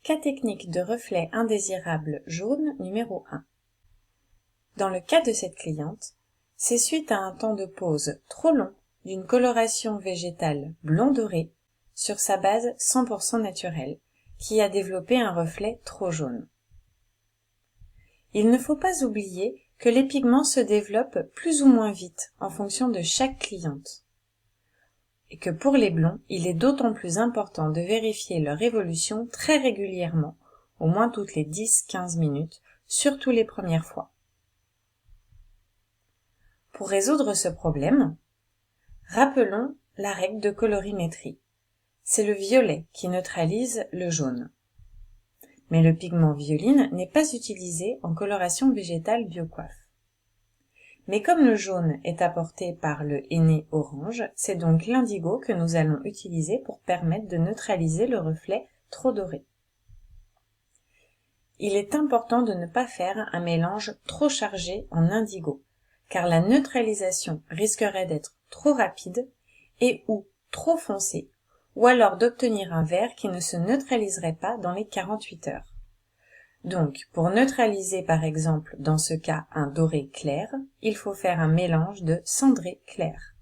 Cas technique de reflet indésirable jaune numéro 1. Dans le cas de cette cliente, c'est suite à un temps de pose trop long d'une coloration végétale blond-doré sur sa base 100% naturelle qui a développé un reflet trop jaune. Il ne faut pas oublier que les pigments se développent plus ou moins vite en fonction de chaque cliente. Et que pour les blonds, il est d'autant plus important de vérifier leur évolution très régulièrement, au moins toutes les 10-15 minutes, surtout les premières fois. Pour résoudre ce problème, rappelons la règle de colorimétrie. C'est le violet qui neutralise le jaune. Mais le pigment violine n'est pas utilisé en coloration végétale biocoiffe. Mais comme le jaune est apporté par le henné orange, c'est donc l'indigo que nous allons utiliser pour permettre de neutraliser le reflet trop doré. Il est important de ne pas faire un mélange trop chargé en indigo, car la neutralisation risquerait d'être trop rapide et ou trop foncé, ou alors d'obtenir un vert qui ne se neutraliserait pas dans les 48 heures. Donc, pour neutraliser par exemple dans ce cas un doré clair, il faut faire un mélange de cendré clair.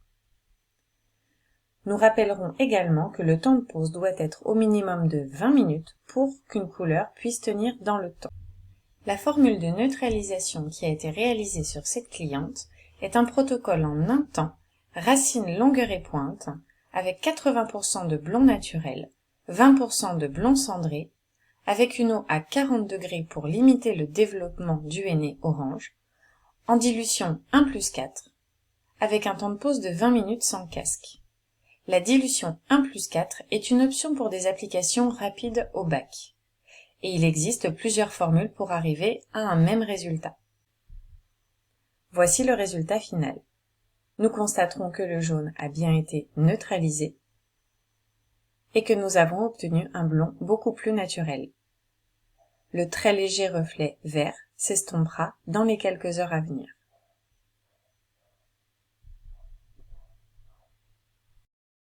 Nous rappellerons également que le temps de pose doit être au minimum de 20 minutes pour qu'une couleur puisse tenir dans le temps. La formule de neutralisation qui a été réalisée sur cette cliente est un protocole en un temps, racine, longueur et pointe, avec 80% de blond naturel, 20% de blond cendré, avec une eau à 40 degrés pour limiter le développement du henné orange, en dilution 1+4, avec un temps de pose de 20 minutes sans casque. La dilution 1+4 est une option pour des applications rapides au bac, et il existe plusieurs formules pour arriver à un même résultat. Voici le résultat final. Nous constaterons que le jaune a bien été neutralisé et que nous avons obtenu un blond beaucoup plus naturel. Le très léger reflet vert s'estompera dans les quelques heures à venir.